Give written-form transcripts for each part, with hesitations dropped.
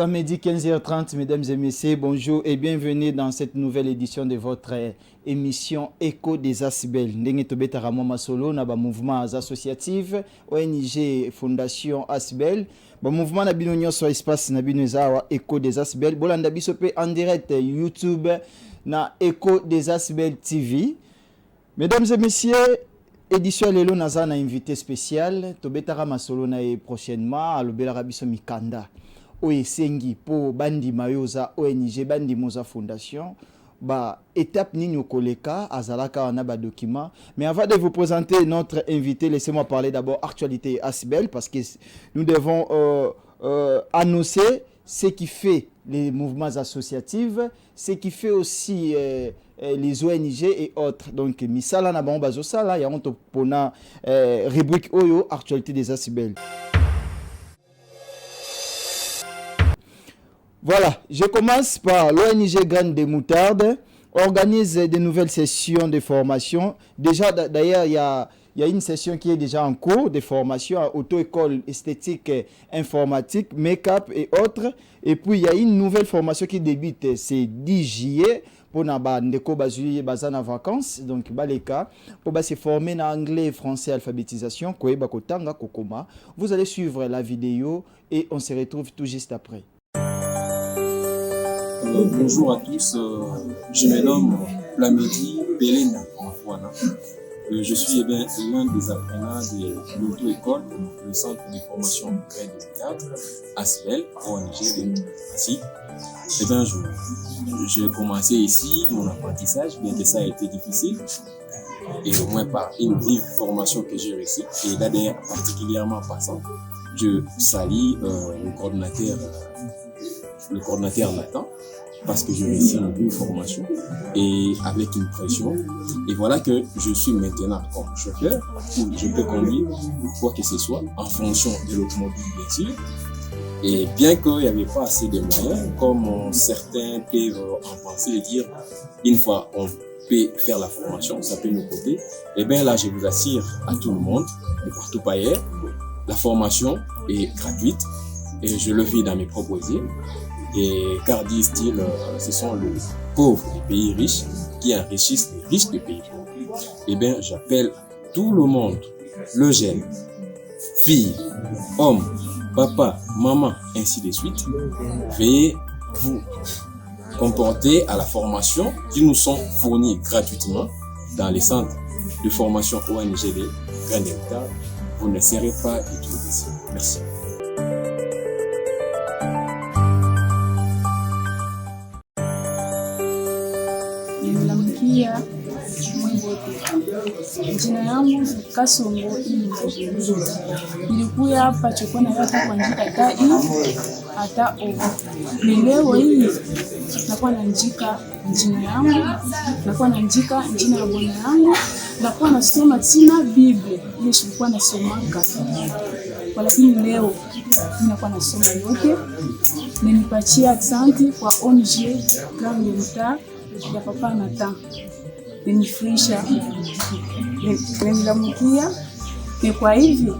Samedi 15h30, mesdames et messieurs, bonjour et bienvenue dans cette nouvelle édition de votre émission Écho des Asbel. Ndenge tobetara mwa masolo na ba mouvement associatif ONG Fondation Asbel. Ba mouvement na bino nyonso espace na bino ezawa Écho des Asbel. Bolanda biso pe en direct YouTube na Écho des Asbel TV. Mesdames et messieurs, édition lelo naza na invité spécial tobetara masolo na prochainement alobela biso mikanda. Oesengi po bandi mayoza ONG bandi moza fondation ba étape nini koleka azalaka wana ba document. Mais avant de vous présenter notre invité, laissez-moi parler d'abord actualité Asbel parce que nous devons annoncer ce qui fait les mouvements associatifs, ce qui fait aussi les ONG et autres. Donc misala na bango bazosala ya onto pona rubrique oyo actualité des Asbel. Voilà, je commence par l'ONG Graines de Moutarde, organise de nouvelles sessions de formation. Déjà, d'ailleurs, il y a une session qui est déjà en cours de formation à auto-école esthétique, informatique, make-up et autres. Et puis, il y a une nouvelle formation qui débute, c'est 10 juillet, pour ndeko bazui bazana vacances. Donc, baleka, pour se former en anglais, français, alphabétisation, koeba kotanga kokoma. Vous allez suivre la vidéo et on se retrouve tout juste après. Bonjour à tous, je me nomme Plamedi Belena. Je suis l'un des apprenants de l'auto-école, le centre de formation Graines de Moutarde, ACL, ONG de Passy. J'ai commencé ici mon apprentissage, bien que ça a été difficile, et au moins par une vive formation que j'ai réussi. Et là, d'ailleurs, particulièrement passant, je salue le coordinateur Nathan, parce que j'ai réussi une formation et avec une pression. Et voilà que je suis maintenant comme chauffeur, où je peux conduire quoi que ce soit en fonction de l'automobile, bien sûr. Et bien qu'il n'y avait pas assez de moyens, comme certains peuvent en penser et dire, une fois on peut faire la formation, ça peut nous coûter. Et bien là, je vous assure à tout le monde, de partout ailleurs, la formation est gratuite et je le vis dans mes propres yeux. Et car disent-ils, ce sont les pauvres des pays riches qui enrichissent les riches des pays pauvres. Eh bien, j'appelle tout le monde, le jeune, fille, homme, papa, maman, ainsi de suite. Veuillez vous comporter à la formation qui nous sont fournies gratuitement dans les centres de formation ONG de Graines de Moutarde. Vous ne serez pas du tout déçus. Merci. Jina yangu Kasongo Inzo. Nilikuja hapa chokona hata kuandika ta i hata o. Leo hii nakuwa naandika jina yangu, nakuwa naandika jina la bwana yangu, nakuwa nasoma tena Biblia. Ile sikuwa nasomaka. Lakini leo ninakuwa nasoma yote. Ninipatia asante kwa ONG Graines de Moutarde ya papa Nathan. Nifurahisha nililamukia na kwa hivi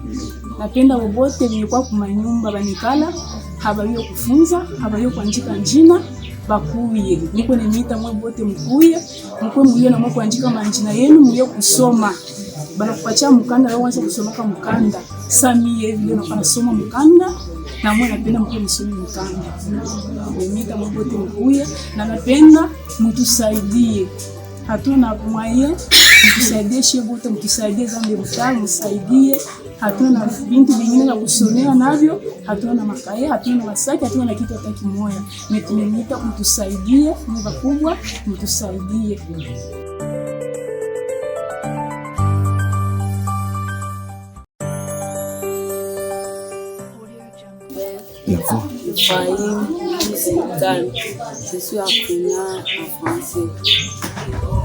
napenda wote nilikuwa kwa manyumba banikala habayo kufunza habayo kuandika njina bakuye niko nimita mwe bote mkuye na mwe kuandika manjina yenu mwe kusoma bana kupatia mkanda wao wanza kusoma kama mkanda samie vile na nasoma mkanda na mwe napenda mwe nisome mkanda nimita mwe bote mkuye na napenda mtusaidie. Hatuna moyen, mtusaidie shebote, mtusaidie Zambe Moutarde, mtusaidie. Hatuna vintu vingine vya kusomea navyo, hatuna na makae, hatuna na masaki, hatuna na kitu hata kimoja. Tumemita mtusaidie, ni wakubwa, mtusaidie. Je suis apprenant en français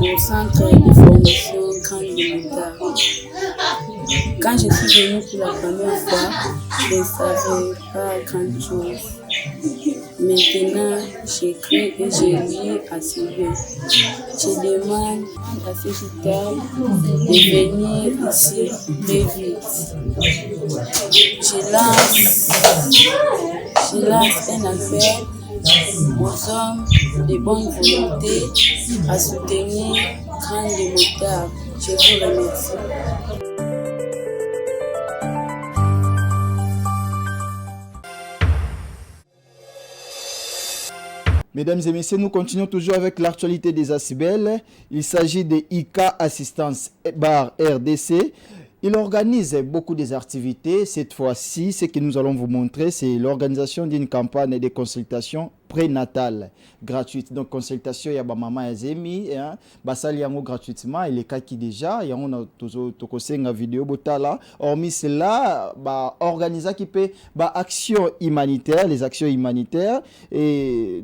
au centre de formation Graines de Moutarde. Quand je suis venue pour la première fois, je ne savais pas grand chose. Maintenant, j'écris et je lis assez bien. Je demande à ceux qui t'aiment de venir ici très vite. Je lance un appel aux hommes de bonne volonté à soutenir Graines de Moutarde. Je vous remercie. Mesdames et messieurs, nous continuons toujours avec l'actualité des ASBEL. Il s'agit de ICA Assistance Bar RDC. Il organise beaucoup des activités. Cette fois-ci, ce que nous allons vous montrer, c'est l'organisation d'une campagne de consultation prénatale gratuite. Donc, consultation, il y a maman Azemi, basali yango gratuitement. Il est kaki déjà. Il y a une vidéo botala. Hormis cela, organiser qui peut action humanitaire, les actions humanitaires et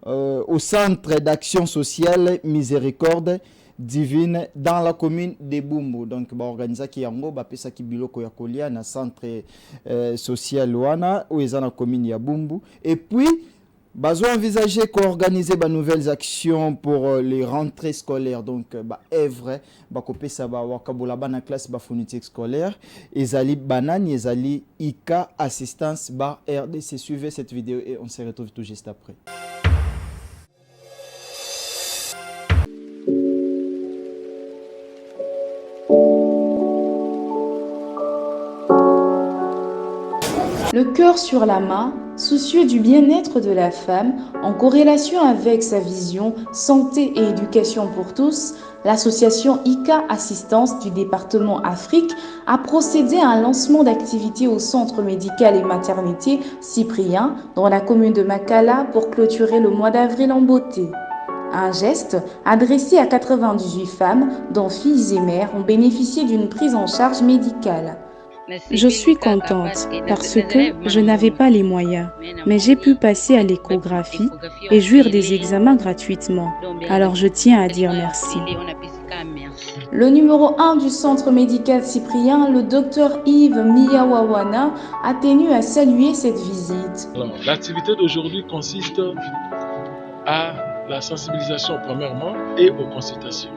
au centre d'action sociale Miséricorde divine dans la commune de Bumbu. Donc organiser qui yango pesa ki biloko ya kolia na centre social wana ou eza na commune ya Bumbu. Et puis bazo envisager qu'organiser nouvelles actions pour les rentrées scolaires. Donc œuvre kopesa wakabola bana classe fourniture scolaire ezali banani ezali ICA Assistance Bar RDC. Suivez cette vidéo et on se retrouve tout juste après. Le cœur sur la main, soucieux du bien-être de la femme, en corrélation avec sa vision santé et éducation pour tous, l'association ICA Assistance du département Afrique a procédé à un lancement d'activités au centre médical et maternité Cyprien dans la commune de Makala pour clôturer le mois d'avril en beauté. Un geste adressé à 98 femmes dont filles et mères ont bénéficié d'une prise en charge médicale. Je suis contente parce que je n'avais pas les moyens, mais j'ai pu passer à l'échographie et jouir des examens gratuitement. Alors je tiens à dire merci. Le numéro 1 du centre médical Cyprien, le docteur Yves Miyawawana, a tenu à saluer cette visite. L'activité d'aujourd'hui consiste à la sensibilisation premièrement et aux consultations.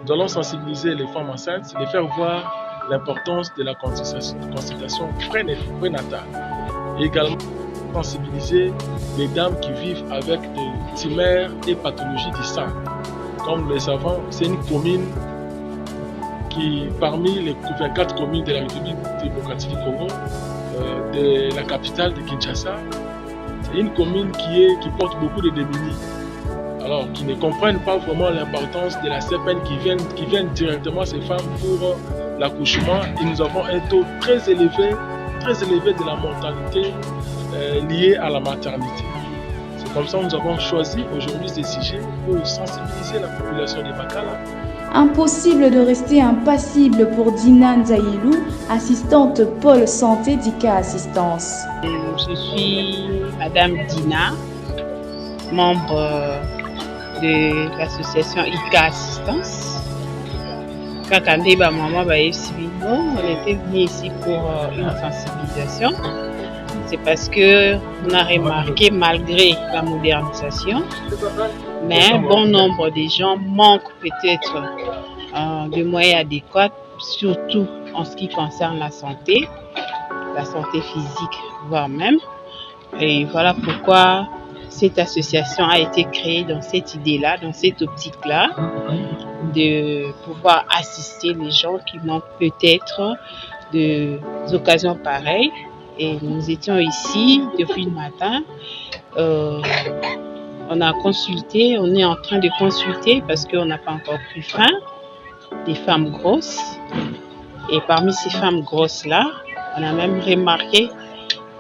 Nous allons sensibiliser les femmes enceintes, les faire voir l'importance de la consultation prénatale et également sensibiliser les dames qui vivent avec des tumeurs et pathologies du sang. Comme nous le savons, c'est une commune qui, parmi les 24 communes de la République démocratique du Congo, de la capitale de Kinshasa, c'est une commune qui porte beaucoup de démunis. Alors, qui ne comprennent pas vraiment l'importance de la CPN qui viennent directement ces femmes pour l'accouchement. Et nous avons un taux très élevé de la mortalité liée à la maternité. C'est comme ça que nous avons choisi aujourd'hui ces sujets pour sensibiliser la population de Makala. Impossible de rester impassible pour Dina Nzaïlou, assistante pôle santé d'ICA Assistance. Je suis Madame Dina, membre de l'association ICA Assistance. Quand on est maman, on était venu ici pour une sensibilisation. C'est parce que on a remarqué, malgré la modernisation, mais un bon nombre de gens manquent peut-être de moyens adéquats, surtout en ce qui concerne la santé physique, voire même. Et voilà pourquoi cette association a été créée dans cette idée-là, dans cette optique-là, de pouvoir assister les gens qui manquent peut-être des occasions pareilles. Et nous étions ici depuis le matin. On a consulté, on est en train de consulter parce qu'on n'a pas encore pris fin, des femmes grosses. Et parmi ces femmes grosses-là, on a même remarqué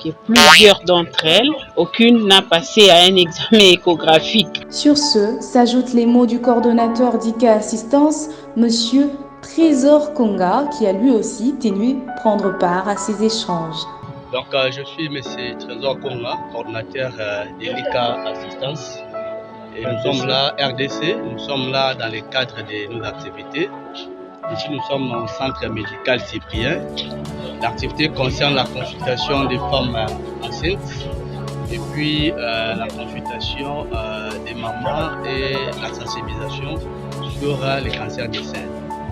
que plusieurs d'entre elles, aucune n'a passé à un examen échographique. Sur ce, s'ajoutent les mots du coordonnateur d'ICA Assistance, Monsieur Trésor Konga, qui a lui aussi tenu prendre part à ces échanges. Donc, je suis M. Trésor Konga, coordonnateur de l'ICA Assistance. Et nous sommes là, RDC, nous sommes là dans le cadre de nos activités. Ici, nous sommes au centre médical Cyprien. L'activité concerne la consultation des femmes enceintes et puis la consultation des mamans et la sensibilisation sur les cancers des seins.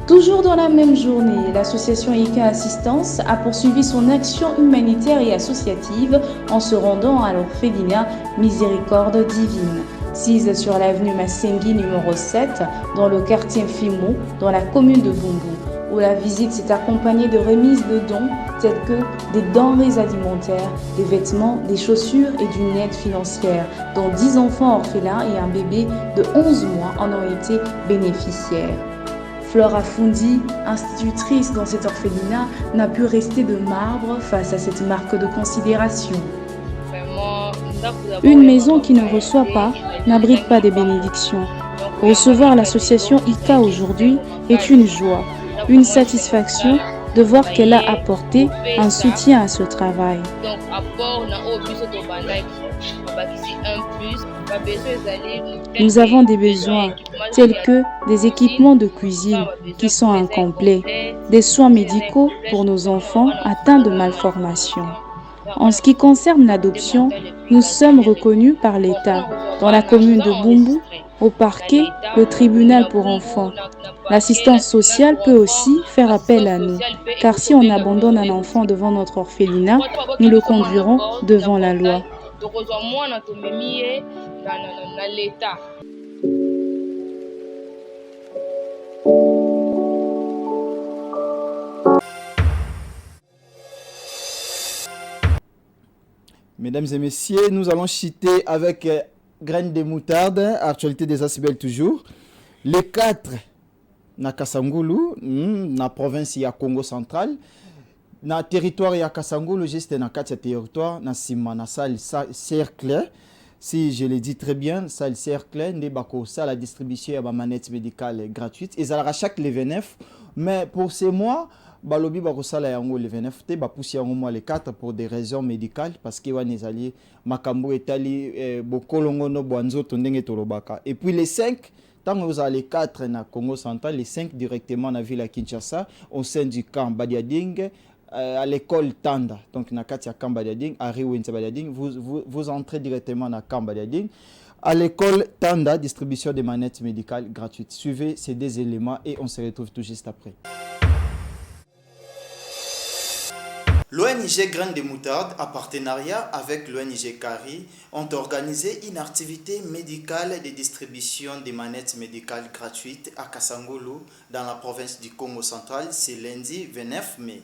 Toujours dans la même journée, l'association ICA Assistance a poursuivi son action humanitaire et associative en se rendant à l'orphelinat Miséricorde Divine, sise sur l'avenue Massengi numéro 7, dans le quartier Fimo, dans la commune de Bumbu, où la visite s'est accompagnée de remises de dons tels que des denrées alimentaires, des vêtements, des chaussures et d'une aide financière, dont 10 enfants orphelins et un bébé de 11 mois en ont été bénéficiaires. Flora Fundi, institutrice dans cet orphelinat, n'a pu rester de marbre face à cette marque de considération. Une maison qui ne reçoit pas n'abrite pas des bénédictions. Recevoir l'association ICA aujourd'hui est une joie, une satisfaction de voir qu'elle a apporté un soutien à ce travail. Nous avons des besoins tels que des équipements de cuisine qui sont incomplets, des soins médicaux pour nos enfants atteints de malformations. En ce qui concerne l'adoption, nous sommes reconnus par l'État dans la commune de Bumbu, au parquet, le tribunal pour enfants. L'assistance sociale peut aussi faire appel à nous, car si on abandonne un enfant devant notre orphelinat, nous le conduirons devant la loi. Mesdames et messieurs, nous allons chuter avec graines de moutarde, actualité des Asibel toujours. Les 4 na Kasangulu, na province ya Congo central, na territoire ya Kasangulu, juste na 4 territoire, na sima na salle cercle. Si je le dis très bien, salle cercle, ndebako ça la distribution ya ba manette médicale gratuite. Et ça chaque le 29, mais pour ces mois balobi bakosala yango le 29 te bapusi yango moi le 4 pour des raisons médicales parce que wana ezali makambo etali bokolongo no bwanzoto ndenge tolobaka. Et puis les 5 tant vous allez les 4 na Congo central, les 5 directement na ville à Kinshasa au sein du camp Badiading à l'école Tanda. Donc na katia camp Badiading à Riwenza Badiading, vous entrez directement na camp Badiading. À l'école Tanda, distribution des manettes médicales gratuites. Suivez ces 2 éléments et on se retrouve tout juste après. L'ONG Graines de Moutarde, en partenariat avec l'ONG CARI, ont organisé une activité médicale de distribution des manettes médicales gratuites à Kasangulu, dans la province du Congo central, ce lundi 29 mai.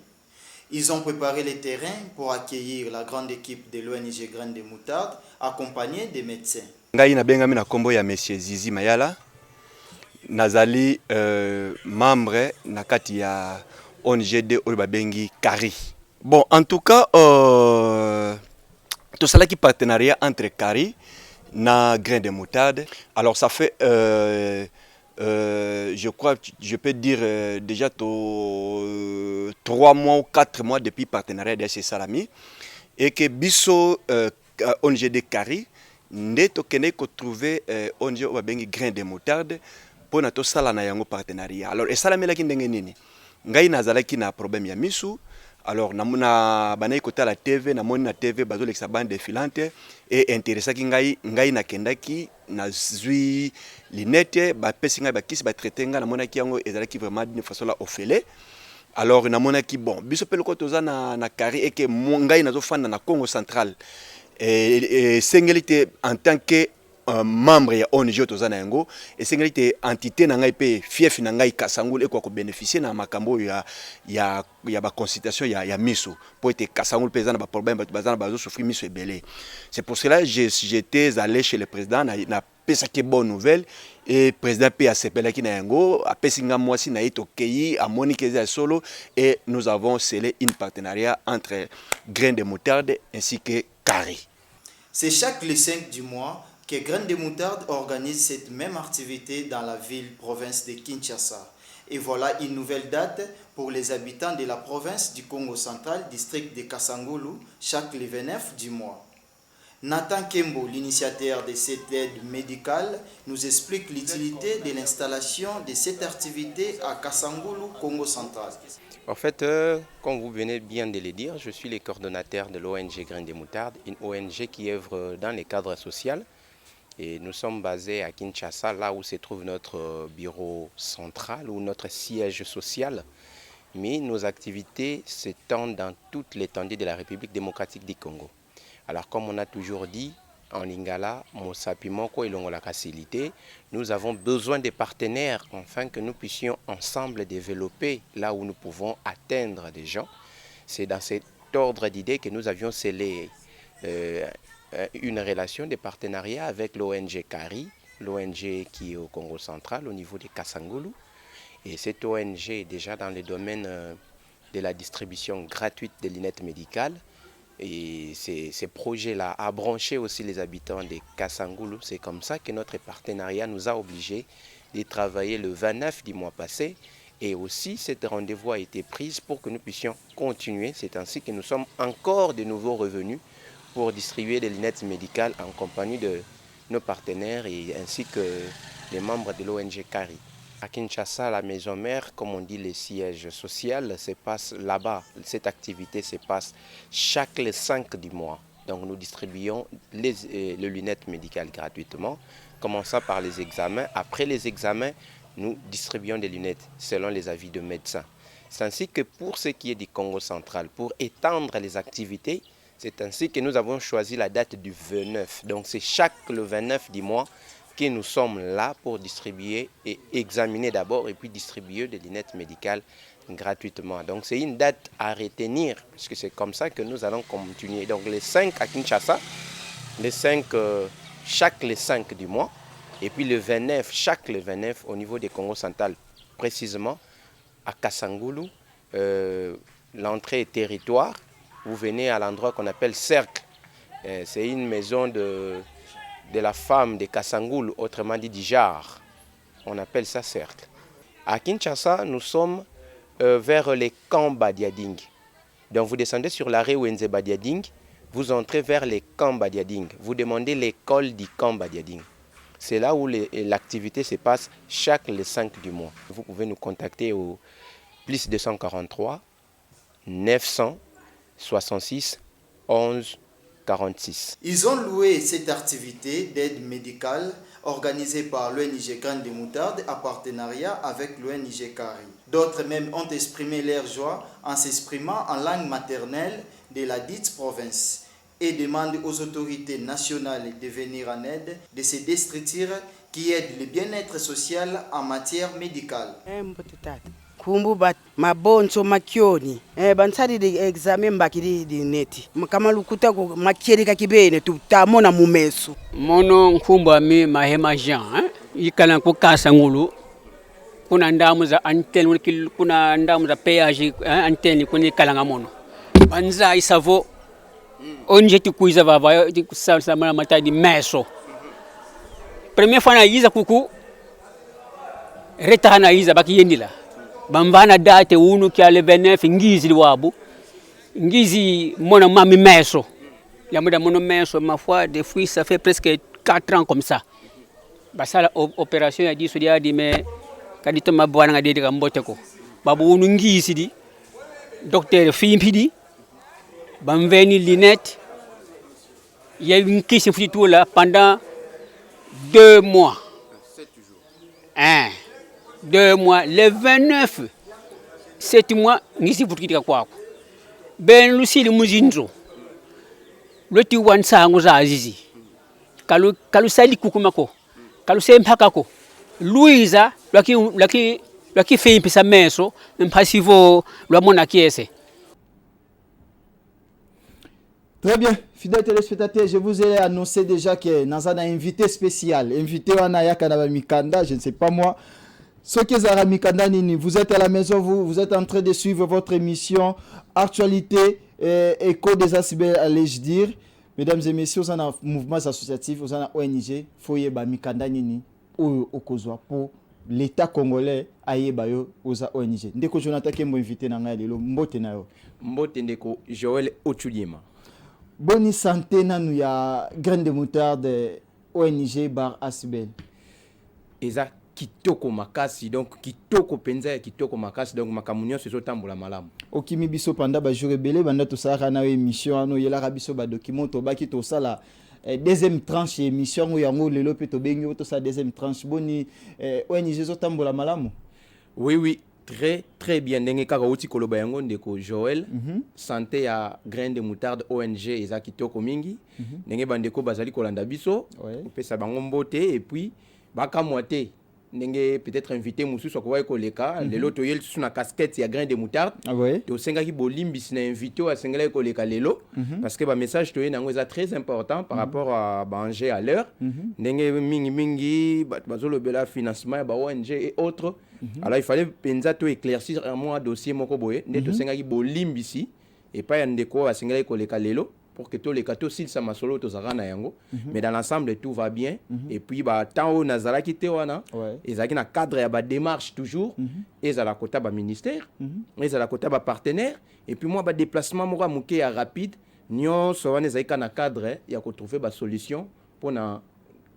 Ils ont préparé le terrain pour accueillir la grande équipe de l'ONG Graines de Moutarde, accompagnée des médecins. Ngai na benga mina kombo ya Monsieur Zizi Mayala, nazali membre na kati ya ONG de Obabengi CARI. Bon, en tout cas, tout cela qui est partenariat entre CARI et Graines de Moutarde. Alors ça fait, je crois, je peux dire déjà 3 mois ou 4 mois depuis partenariat de ces salami. Et que biso ONG de CARI, nous avons trouvé ONG Obabengi Graines de Moutarde pour notre salana yango partenariat. Alors, et salami la ki ndenge nini? Ngai nazalaki na problème ya misu. Alors, namuna banayi kota la TV, namoni na TV bazo leksa bande défilante et intéressaki ngai na kendaki na zui linete ba pesi ngai ba kisi ba traiter nga namona ki yango ezalaki vraiment d'une façon là ofele. Alors namona ki bon biso pe loko toza na CARI et que ngai nazo fanda na Congo central et singalité en tant que membre ya ONG tozana yango et singalité entité na ngai pe fief na ngai Kasangulu eko ko bénéficier na makambo ya ba consultation ya miso pour être Kasangulu pezana ba problème bazana bazo souffrir miso ebelé. C'est pour cela j'étais allé chez le président na pesa ke bonne nouvelle et président pe asepelaki na yango apesinga mwasi na ito kei amoni keza solo et nous avons scellé une partenariat entre Graines de Moutarde ainsi que CARI. C'est chaque le 5 du mois que Graines de Moutarde organise cette même activité dans la ville-province de Kinshasa. Et voilà une nouvelle date pour les habitants de la province du Congo central, district de Kasangulu, chaque le 29 du mois. Nathan Kembo, l'initiateur de cette aide médicale, nous explique l'utilité de l'installation de cette activité à Kasangulu, Congo central. En fait, comme vous venez bien de le dire, je suis le coordonnateur de l'ONG Graines de Moutarde, une ONG qui œuvre dans le cadre social Et nous sommes basés à Kinshasa, là où se trouve notre bureau central ou notre siège social. Mais nos activités s'étendent dans toute l'étendue de la République démocratique du Congo. Alors comme on a toujours dit, en Lingala, Mosapimoko et Longola Facilité, nous avons besoin de partenaires afin que nous puissions ensemble développer là où nous pouvons atteindre des gens. C'est dans cet ordre d'idées que nous avions scellé une relation de partenariat avec l'ONG CARI, l'ONG qui est au Congo central, au niveau de Kasangulu. Et cette ONG est déjà dans le domaine de la distribution gratuite des lunettes médicales. Et ces projets-là a branché aussi les habitants de Kasangulu. C'est comme ça que notre partenariat nous a obligés de travailler le 29 du mois passé. Et aussi, cet rendez-vous a été pris pour que nous puissions continuer. C'est ainsi que nous sommes encore de nouveaux revenus pour distribuer des lunettes médicales en compagnie de nos partenaires et ainsi que les membres de l'ONG CARI. À Kinshasa, la maison mère, comme on dit, le siège social, se passe là-bas. Cette activité se passe chaque les 5 du mois. Donc nous distribuons les lunettes médicales gratuitement, commençant par les examens. Après les examens, nous distribuons des lunettes selon les avis de médecins. C'est ainsi que pour ce qui est du Congo central, pour étendre les activités, c'est ainsi que nous avons choisi la date du 29. Donc c'est chaque le 29 du mois que nous sommes là pour distribuer et examiner d'abord et puis distribuer des lunettes médicales gratuitement. Donc c'est une date à retenir parce que c'est comme ça que nous allons continuer. Donc les 5 à Kinshasa, les 5 chaque les 5 du mois et puis le 29, chaque le 29 au niveau des Congo central, précisément à Kasangulu, l'entrée est territoire. Vous venez à l'endroit qu'on appelle Cercle. C'est une maison de la femme de Kasangulu, autrement dit Dijar. On appelle ça Cercle. À Kinshasa, nous sommes vers les camps Badiading. Donc vous descendez sur l'arrêt Wenze Badiading, vous entrez vers les camps Badiading. Vous demandez l'école du camp Badiading. C'est là où l'activité se passe chaque les 5 du mois. Vous pouvez nous contacter au plus 243 966 11 46. Ils ont loué cette activité d'aide médicale organisée par l'ONG Graines de Moutarde en partenariat avec l'ONG CARI. D'autres même ont exprimé leur joie en s'exprimant en langue maternelle de la dite province et demandent aux autorités nationales de venir en aide de ces districts qui aident le bien-être social en matière médicale. Kumbu bat mabonso makioni bansari de examen mbakiri di neti kama lukuta ko makieri ka kibene tutamona mumeso mono nkumba mi mahema Jean ikala ko Kasangulu kuna ndamu za antenne kuna ndamu za péage antenne kuni kalanga mono banza isavo onje tikuiza baba tikusasa mata di meso première fois na yiza kuku retana yiza bakiyendila bambana date unu kia le 29 ngizi liwabu ngizi mona mami meso ya muda mono meso ma foi des fois ça fait presque 4 ans comme ça ba sala opération ya diso dia di me kadito mabwana ngade ka mbote ko babu unu ngizi di docteur fimpi di bamveni linette ya nkisi futu là pendant 2 mois 2 mois, le 29, 7 mois, nisi futukita kwako. Ben lusili muzinzo. Loti wansango za azizi. Kalu sali kukumako. Kalu sempakako. Luiza, laki feimpi sa meso, mpasivo lwa mona kiese. Très bien, fidèles téléspectateurs, je vous ai annoncé déjà que nous avons un invité spécial. Invité Wanaya Kanaba Mikanda, je ne sais pas moi. Ce qui est Zara Mikanda Nini, vous êtes à la maison, vous êtes en train de suivre votre émission Actualité Écho des Asibel, allais-je dire. Mesdames et messieurs, vous avez un mouvement associatif, vous avez un ONG, Foye Ba Mikanda Nini, au Kozwa, pour l'État congolais, Aïeba yo, aux ONG. Ndeko Jonathan Kembo invité na ngai lelo, mbote na yo. Mbote ndeko Joël Ochuliema. Boni santé nanu ya Graines de Moutarde ONG bar Asibel. Eza kitoko makasi, donc kitoko penza ya kitoko makasi, donc makamunyo se tambola malamu. Okimi biso panda ba jour ebele banda to sara na émission ano yela biso ba document to baki to sala deuxième tranche émission où yango lelo pe to bengi to sa deuxième tranche boni ONG zo tambola malamu. Oui, très bien. Ndenge kaka uti koloba yango ndeko Joël, santé ya grain de moutarde ONG eza kitoko mingi. Ndenge bandeko bazali kolanda biso, pesa bango mbote et puis baka moite. Ndenge peut-être invité mususu ko way koleka lelo to yel sous na casquette ya grain de moutarde. To senga ki bolimbisi na invité a sengela koleka lelo parce que ba message to yenango eza très important par rapport à banger à l'heure. Ndenge mingi bazolo bela financement ya ba ONG et autres. Alors il fallait penza to éclaircir un mois dossier moko boye nde to senga ki bolimbisi et pas ya ndeko a sengela koleka lelo pour que tous les cadeaux s'ils sont masolo to zarana yango mais dans l'ensemble tout va bien et puis ba tant nazala kité wana ezaki na cadre ya ba démarche toujours ezala kota ba ministère ezala kota ba partenaire et puis moi ba déplacement moko muke ya rapide nyonso wana ezaki na cadre ya ko trouver ba solution pour na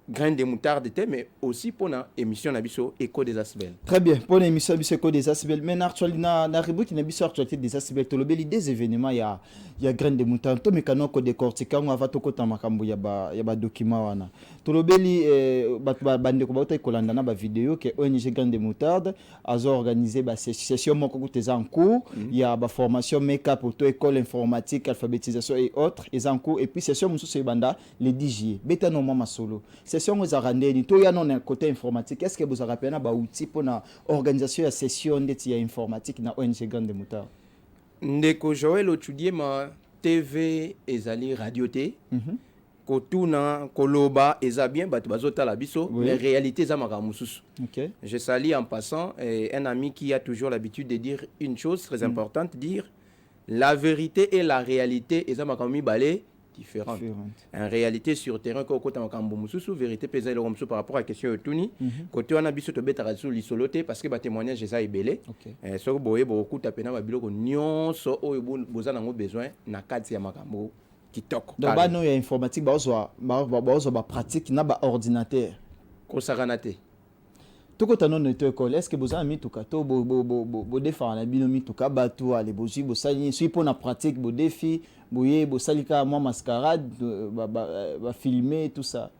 grain de moutarde mais aussi pour na émission na biso Écho des Asbel. Très bien, pour l'émission biso Écho des Asbel. Mais actuellement na rubrique na biso actualité des Asbel to lobeli des événements ya grain de moutarde to mekano ko décortiquer on va to kota makambo ya ba document wana. To lobeli bande ko ba to kolanda na ba vidéo que ONG grain de moutarde azo organiser ba session moko kuteza en cours, il y a ba formation make-up auto école informatique, alphabétisation et autres et en cours et puis session musu se banda le 10 juillet. Beta no mama solo. Session aux arandeni to ya non côté informatique est-ce que vous avez rappelé na ba outil pour na organisation ya session ndeti ya informatique na ONG Grain de Moutarde. Ndeko Joël otudie ma TV ezali radio te kotuna koloba eza bien bat bazota la biso mais réalité za makamususu. Je salue en passant un ami qui a toujours l'habitude de dire une chose très importante, dire la vérité et la réalité eza makamumi balé différentes. En réalité sur terrain ko kota makambo mususu vérité pesa le romso par rapport à question otuni côté on a biso to beta razu lisoloté parce que ba témoignage eza ebelé so boye beaucoup tapena ba biloko nyonso oyo bozana ngo besoin na kati ya makambo kitoko donc ba no ya informatique ba pratique na ba ordinateur ko saranate toko tano no to école est-ce que vous avez mis tout to bo défendre la binomi tout ka bato ale boji bo sali suis pour na pratique bo défi boye bo salika moi mascarade ba filmer tout ça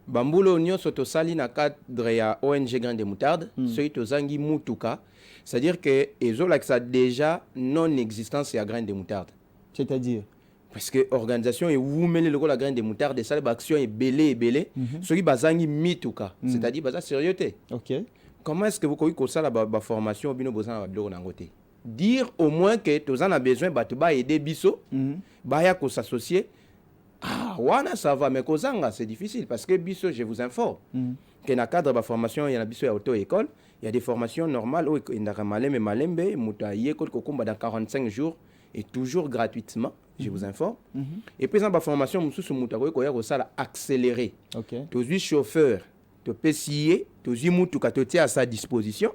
bambulo nyonso to sali na cadre ya ONG Grain de Moutarde soy to zangi mutuka c'est-à-dire que ezola que ça déjà non existence ya Grain de Moutarde c'est-à-dire parce que organisation et woumele le la graine de moutarde ça action est belé ceux qui bazangi mituka c'est-à-dire baza sérieuxté. Comment est-ce que vous connaissez ça la formation bino bozana ba biloko nangote dire au moins que tous en a besoin batu ba aider biso ba ya ko s'associer wana ça va mais kozanga c'est difficile parce que biso je vous informe que na cadre de formation il y a biso ya auto école il y a des formations normales où indaka malembe mutaye ko komba dans 45 jours et toujours gratuitement, je vous informe. Et puis, dans la formation, nous avons accéléré. Tous les chauffeurs, tous les PCI, tous les gens à sa disposition.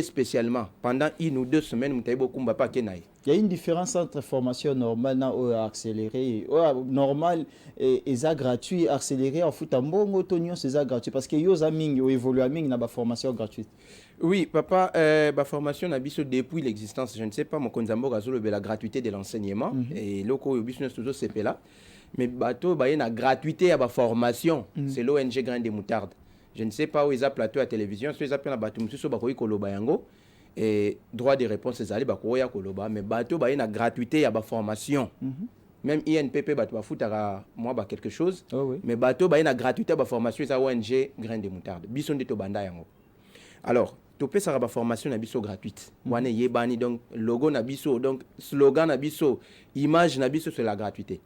Spécialement, pendant 1 ou 2 semaines, nous avons beaucoup de il y a une différence entre formation normale et accélérée. Normal et gratuit, accéléré en foot en bon c'est gratuit parce que yo zaming yo évolue à ming na ba formation gratuite. Oui, papa, ma formation a biso depuis l'existence, je ne sais pas mon konzambo gazolo la gratuité de l'enseignement et loko business toujours c'est là. Mais bateau ba na gratuité à ba formation, c'est l'ONG Grain de Moutarde. Je ne sais pas où ils a plateau à télévision, soit ils a pris bateau monsieur ba ko koloba yango. Et droit de réponse c'est allé bakoya koloba mais bateau ba na gratuité à ba formation. Même INPP bateau ba futara moi ba quelque chose mais bateau ba na gratuité à ba formation ça ONG Grain de Moutarde. Bison de to banda yango. Alors topé ça ba formation na biso gratuite. Wane yebani donc logo na biso donc slogan na biso image na biso c'est la gratuité.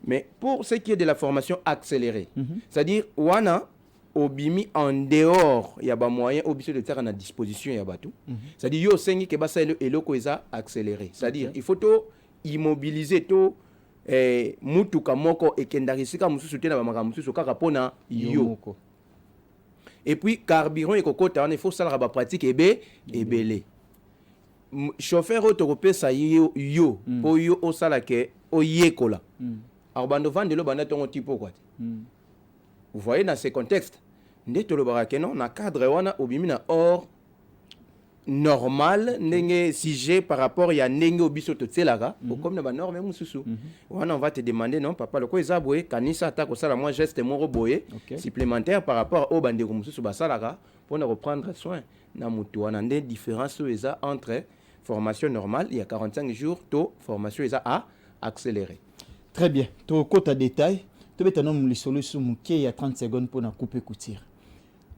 Mais pour ce qui est de la formation accélérée, c'est-à-dire wana obimi en dehors il y a ba moyen obiso de terre à disposition ya batou c'est-à-dire yo sengi ke basa eloko eza accéléré c'est-à-dire il faut to immobiliser to mutuka moko ekendarisika mususu te na ba makambo mususu kaka pona yo et puis carburant et kokota il faut ça la pratique ebele chauffeur autoropesa yo po yo osala ke oyekola arbando vandelo bana tongo tipo quoi vous voyez dans ce contexte nde tolobaka ke non na cadre wana obimi na normal ndenge sujet par rapport ya ndenge obiso totselaka comme na ba norme mususu wana on va te demander non papa loko eza boye kanisa ta ko sala moi geste moko boye supplémentaire par rapport au bandeko mususu basalaka pour reprendre soin na mutu wana nde différence eza entre formation normale il y a 45 jours to formation eza à accélérer. Très bien, to kota détail to betano mulisolo su muke ya 30 secondes pour na couper couture.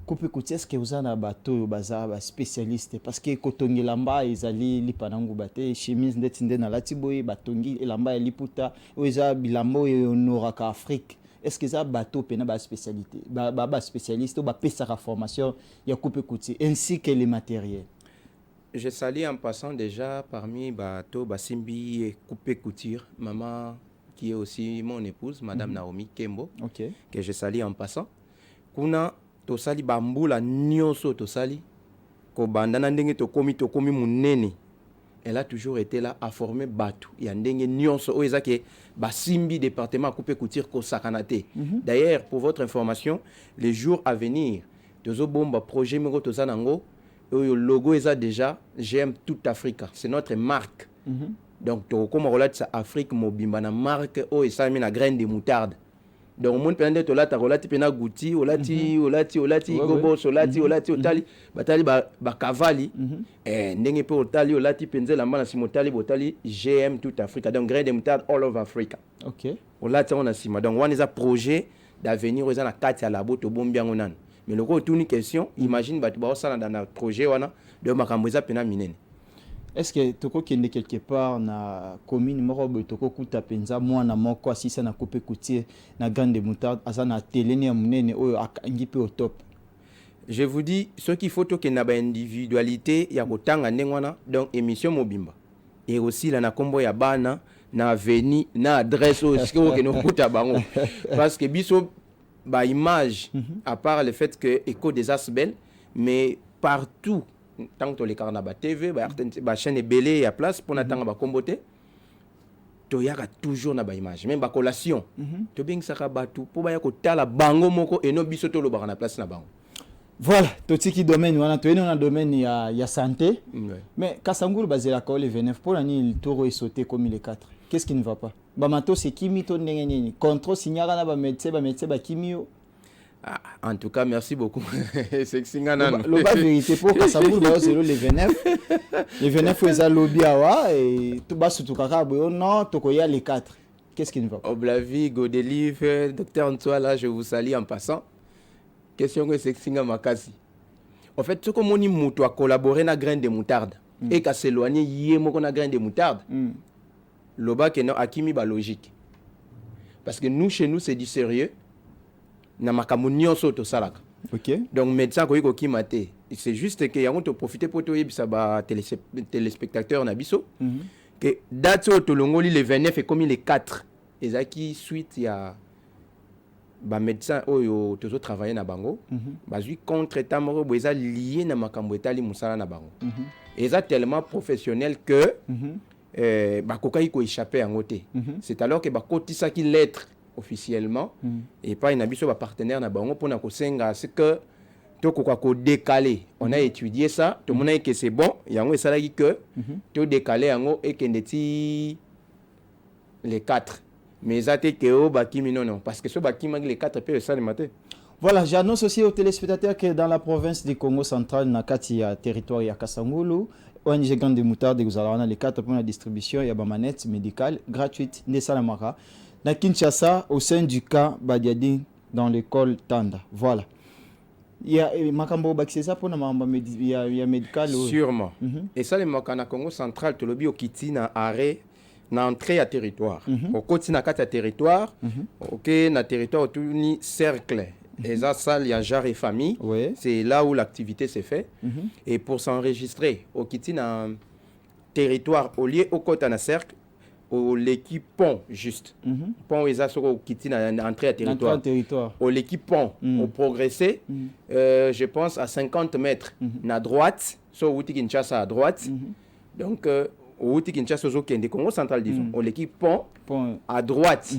Coupe couture, est-ce que vous avez un bateau baza spécialiste parce que kotongi lamba ezali lipanangu bate chemise ndetinde na latiboy batongi lamba eliputa oza bilambo honoraka Afrique. Est-ce que ça bateau pena ba spécialité ba spécialiste ou ba pesa formation ya coupe couture ainsi que les matériels? Je salue en passant déjà parmi bateau basimbi et coupe couture maman qui est aussi mon épouse madame Naomi Kembo que je salue en passant. Kuna tosali bambula nyonso tosali ko bandana ndenge tokomi munene. Elle a toujours été là à former batu ya ndenge nyonso o ezake basimbi département coupe couture ko sakanate. D'ailleurs pour votre information les jours à venir tozo bomba projet moko tozanango le logo eza déjà j'aime toute Afrique, c'est notre marque. Donc comme relate Afrique mobimba na marque o esami na graine de moutarde. Donc mon pende to lata rolati pena guti olati gobos olati otali batali ba kavali ndenge pe otali olati penzela mbana simotali botali GM toute Afrique, donc grain de moutarde all over Africa. Olati on a sima donc one is a projet d'avenir oza na kati ya labo to bombiango nan mais le ko tuni question imagine batu ba osala dans notre projet wana de makambo eza pena minene. Est-ce que toko kende quelque part na commune moko boy toko kuta penza mwana moko asisa na coupe couture na graine de moutarde asa na teleni ya munene oyo akangi pe au top? Je vous dis ce qu'il faut que na ba individualité ya kotanga ndengwana donc émission mobimba et aussi la na kombo ya bana na veni na adresse aussi que no kuta bango parce que biso ba image à part le fait que Écho des Asbel mais partout tant que les carnets ba TV ba chaîne belé à place pour n'attendre ba comboter to yaka toujours na ba image même ba collation to bing saka batu pour ba yako tala bango moko et no biso to lo ba na place na bango. Voilà, totiki domaine wana to eno na domaine ya santé. Mais Kasangulu bazela ko le 29 pour l'année il toro est sauté comme les 4. Qu'est-ce qui ne va pas? Ba mato c'est kimi to ndenge nini? Contrôle signara na ba médecin ba kimio. En tout cas, merci beaucoup. C'est Singana. Le bas vérité pour Kasangulu ba zelo le 29. Le 29 ils a lobby awa et tout bas surtout kaka boyo non to ko ya les 4. Qu'est-ce qui ne va pas? Oblavi Godelive, docteur Antoine là, je vous salue en passant. Question que c'est Singa Makasi. En fait, ce que mon mutu a collaboré na graine de moutarde et qu'à s'éloigner yé moko na graine de moutarde. Le bas que non akimi ba logique. Parce que nous chez nous c'est du sérieux. Na makambo nyonso to salaka. Donc médecin ko yiko kimate. C'est juste que yango to profiter pour to yebisa ba téléspectateurs na biso que date to longoli le 29 et comme les 4 ezaki suite ya ba médecin oyo tozo travailler na bango bazui contre état moko boza lié na makambo etali musala na bango eza tellement professionnel que ba kokai ko échapper en côté c'est alors que ba kotisa ki lettre officiellement et pas une abiso ba partenaire na bango pona ko senga c'est que to ko décaler on a étudié ça tout le monde que c'est bon yango esalaki que to décaler yango et kendeti les 4. Mais ça te que bakimi non parce que ce bakimi les 4 peu ça le matin. Voilà, j'annonce aussi aux téléspectateurs que dans la province du Congo central na kati ya territoire ya Kasangulu ONG Grande de Moutarde vous allez les 4 pour la distribution ya ba manette médicale gratuite ne salamaka na Kinshasa au sein du camp Badiadi dans l'école Tanda. Voilà. Il y a makambo bakisa pour na mamba ya médical sûrement. Et ça le makana Congo central to lobi okiti na arrêt na entrée à territoire. Au côté na kati à territoire, OK, na territoire tout ni cercle. Et ça salle y a genre et famille. C'est là où l'activité s'est fait. Et pour s'enregistrer, au kiti na territoire au lieu au côté na cercle, au l'équipe pont juste. Pont et ça au kiti na entrée à territoire. Au l'équipe pont, au progresser, je pense à 50 mètres na droite, so outi Kinshasa à droite. Donc au Kinshasa au Congo central disons au l'équipe pont à droite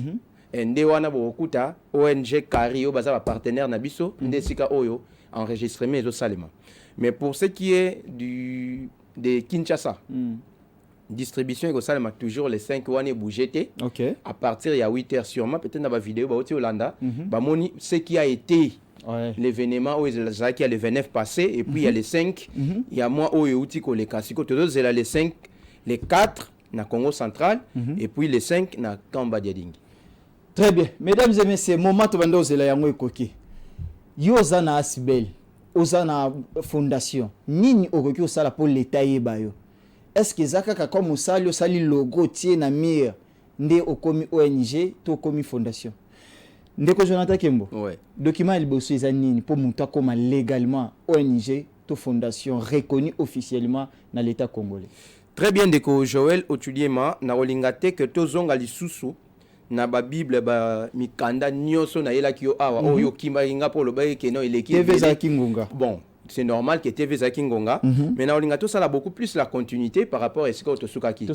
et ndewana bokuta ONG Cario baza partenaire na biso ndesika oyo enregistrement et Salema. Mais pour ce qui est de Kinshasa, distribution et Salema toujours les 5 années bougété. OK. À partir il y a 8 heures sûrement peut-être dans la vidéo ba au Hollanda, ce qui a été l'événement où il y a le 29 passé et puis il y a les 5, il y a moi où il les Kasiko, tous il y a les 5, les 4 na Congo central et puis les 5 na Kamba Diadingi. Très bien. Mesdames et messieurs, moment to bando zela yango ekoki. Yo zana asibel, ozana fondation. Nini okoki osala pour l'état yebayo. Est-ce que zaka comme osali sali logo tie na mire nde okomi ONG to komi fondation. Ndeko Jonathan Kembo. Ouais. Document liboso eza nini pour muta koma légalement ONG to fondation reconnue officiellement dans l'état congolais. Très bien Ndeko Joël Otuliema na olingate que tozonga lisusu na ba Bible ba mikanda nyoso na yela kiyo awa oyo kimbaringa pour le baye keno eleki TV za Kingonga. Bon, c'est normal que TV za Kingonga, mais na olingato ça a beaucoup plus la continuité par rapport à ce que Tosukaki.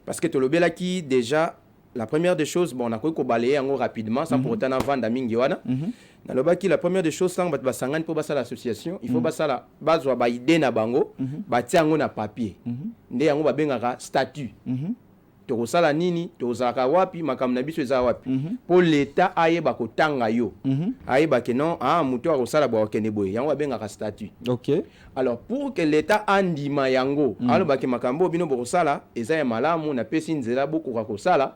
Parce que Tolobela qui déjà la première des choses, bon on a ko balayer en rapidement sans pour autant vendre mingi wana. Na lobaki la première des choses sans ba sangane pour basa l'association, il faut basa la bazwa ba idée na bango, ba tiango na papier. Nde yango ba bengaka statut. Tokosala nini tozaka wapi makambo na biso eza wapi pour l'état ayeba kotanga yo ayeba que non muto akosala bwa kene boye yango abengaka statut. OK. Alors pour que l'état andima yango aloba ke makambo bino bokosala eza ya malamu na pesi nzela bokoka kosala